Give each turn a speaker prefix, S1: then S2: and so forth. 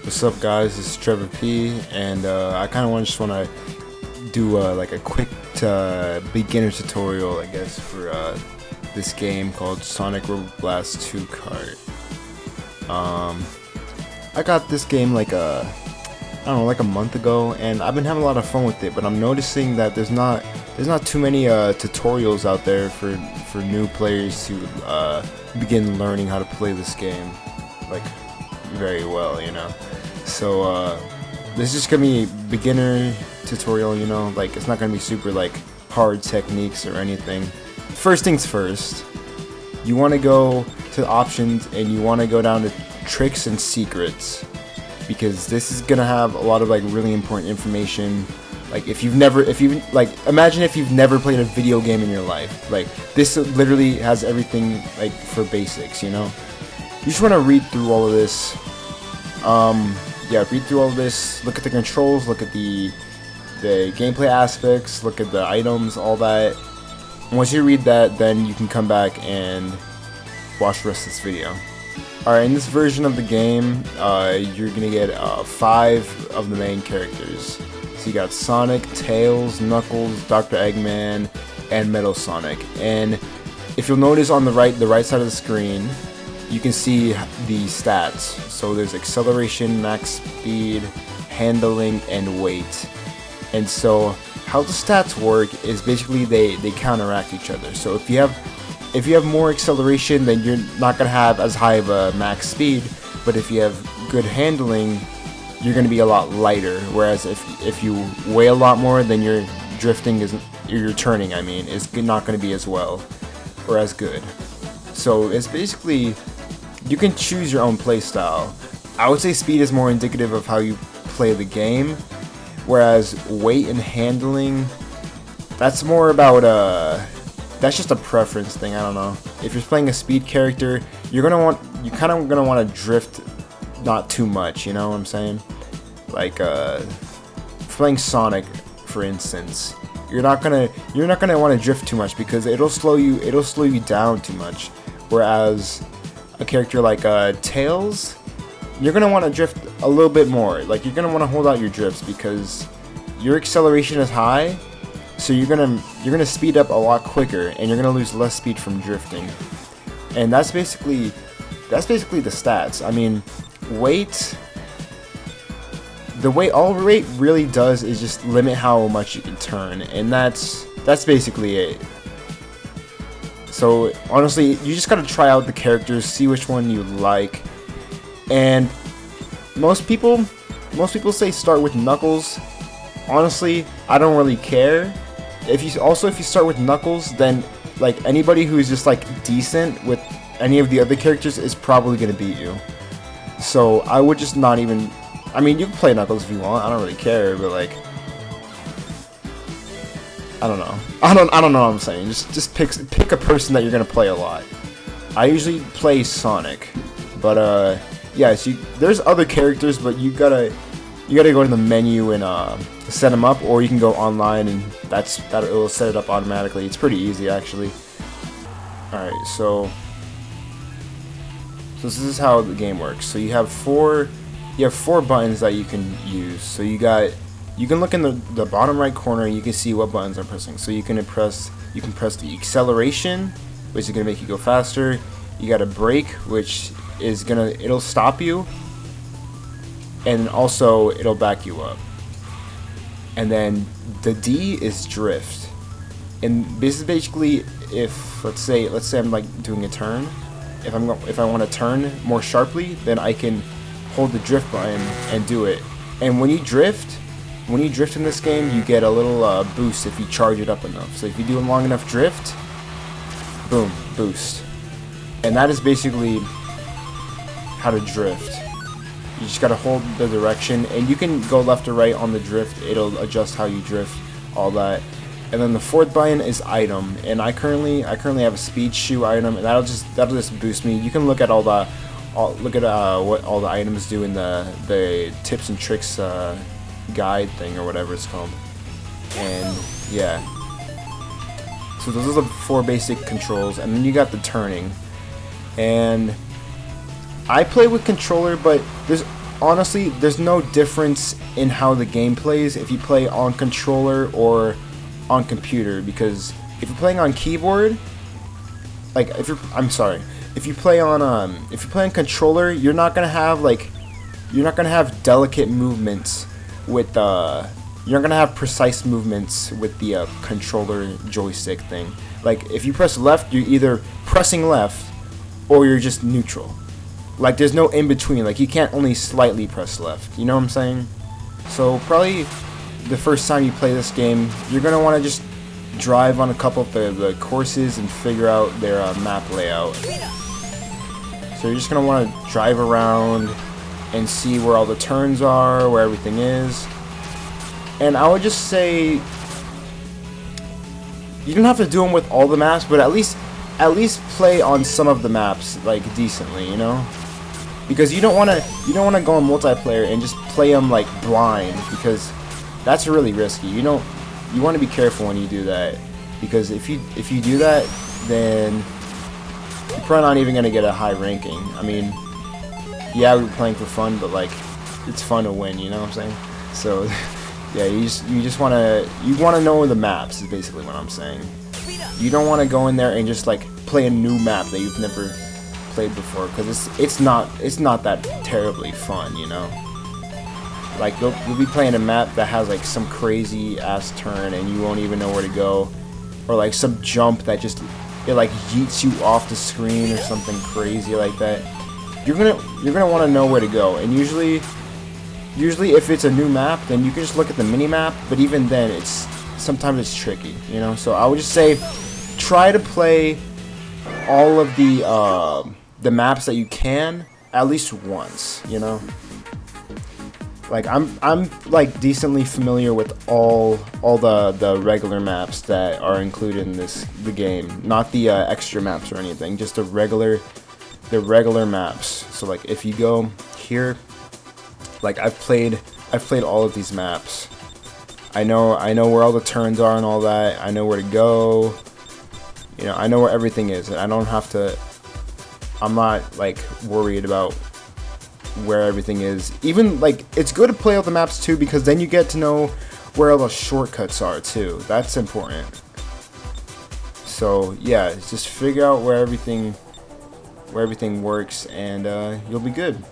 S1: What's up, guys? This is Trevor P, and I kind of just want to do like a quick beginner tutorial, I guess, for this game called Sonic Robo Blast 2 Kart. I got this game like I don't know, like a month ago, and I've been having a lot of fun with it. But I'm noticing that there's not too many tutorials out there for new players to begin learning how to play this game, like very well, you know. So this is just gonna be a beginner tutorial, you know, like it's not gonna be super like hard techniques or anything. First things first, you want to go to the options and you want to go down to tricks and secrets, because this is gonna have a lot of like really important information. Like imagine if you've never played a video game in your life, like this literally has everything like for basics, you know. You just want to read through all of this. Yeah, read through all of this, look at the controls, look at the gameplay aspects, look at the items, all that. Once you read that, then you can come back and watch the rest of this video. Alright, in this version of the game, you're gonna get 5 of the main characters. So you got Sonic, Tails, Knuckles, Dr. Eggman, and Metal Sonic. And if you'll notice on the right side of the screen, you can see the stats. So there's acceleration, max speed, handling, and weight. And so how the stats work is basically they counteract each other. So if you have more acceleration, then you're not gonna have as high of a max speed. But if you have good handling, you're gonna be a lot lighter. Whereas if you weigh a lot more, then your turning is not gonna be as well or as good. So it's basically, you can choose your own play style. I would say speed is more indicative of how you play the game, whereas weight and handling, that's more about that's just a preference thing. I don't know. If you're playing a speed character, you're kind of gonna want to drift not too much. You know what I'm saying? Like playing Sonic, for instance, you're not gonna want to drift too much because it'll slow you down too much. Whereas a character like Tails, you're gonna want to drift a little bit more. Like you're gonna want to hold out your drifts because your acceleration is high, so you're gonna speed up a lot quicker, and you're gonna lose less speed from drifting. And that's basically the stats. I mean, weight. All weight really does is just limit how much you can turn, and that's basically it. So honestly, you just gotta try out the characters, see which one you like. And most people say start with Knuckles. Honestly, I don't really care. If you start with Knuckles, then like anybody who's just like decent with any of the other characters is probably gonna beat you. So I would just not even. I mean, you can play Knuckles if you want. I don't really care, but like, I don't know. I don't know what I'm saying. Just pick a person that you're gonna play a lot. I usually play Sonic, but yeah. So there's other characters, but you gotta go to the menu and set them up, or you can go online and it'll set it up automatically. It's pretty easy actually. All right, so this is how the game works. So you have four buttons that you can use. So you can look in the bottom right corner and you can see what buttons I'm pressing. So you can press the acceleration, which is gonna make you go faster. You got a brake, which is it'll stop you, and also it'll back you up. And then the D is drift. And this is basically if let's say I'm like doing a turn. If I want to turn more sharply, then I can hold the drift button and do it. And when you drift in this game, you get a little boost if you charge it up enough. So if you do a long enough drift, boom, boost. And that is basically how to drift. You just gotta hold the direction, and you can go left or right on the drift. It'll adjust how you drift, all that. And then the fourth button is item, and I currently have a speed shoe item, and that'll just boost me. You can look at what all the items do in the tips and tricks guide thing or whatever it's called. And yeah, so those are the 4 basic controls, and then you got the turning. And I play with controller, but there's honestly, there's no difference in how the game plays if you play on controller or on computer, because if you're playing on keyboard, like if you play on controller, you're not gonna have delicate movements with you're not gonna have precise movements with the controller joystick thing. Like if you press left, you're either pressing left or you're just neutral. Like there's no in between. Like you can't only slightly press left. You know what I'm saying? So probably the first time you play this game, you're gonna want to just drive on a couple of the courses and figure out their map layout. So you're just gonna want to drive around and see where all the turns are, where everything is. And I would just say you don't have to do them with all the maps, but at least play on some of the maps like decently, you know? Because you don't want to go on multiplayer and just play them like blind, because that's really risky. You want to be careful when you do that, because if you do that, then you're probably not even gonna get a high ranking. I mean, yeah, we're playing for fun, but like it's fun to win. You know what I'm saying? So yeah, you just want to know the maps is basically what I'm saying. You don't want to go in there and just like play a new map that you've never played before, because it's not that terribly fun, you know. Like you'll be playing a map that has like some crazy ass turn and you won't even know where to go, or like some jump that just it like yeets you off the screen or something crazy like that. You're gonna want to know where to go, and usually if it's a new map, then you can just look at the mini map. But even then, sometimes it's tricky, you know. So I would just say try to play all of the maps that you can at least once, you know. Like I'm like decently familiar with all the regular maps that are included in the game, not the extra maps or anything, just the regular maps. So like if you go here, like I've played all of these maps. I know where all the turns are and all that. I know where to go. You know, I know where everything is, and I'm not like worried about where everything is. Even like it's good to play all the maps too, because then you get to know where all the shortcuts are too. That's important. So yeah, just figure out where everything works, and you'll be good.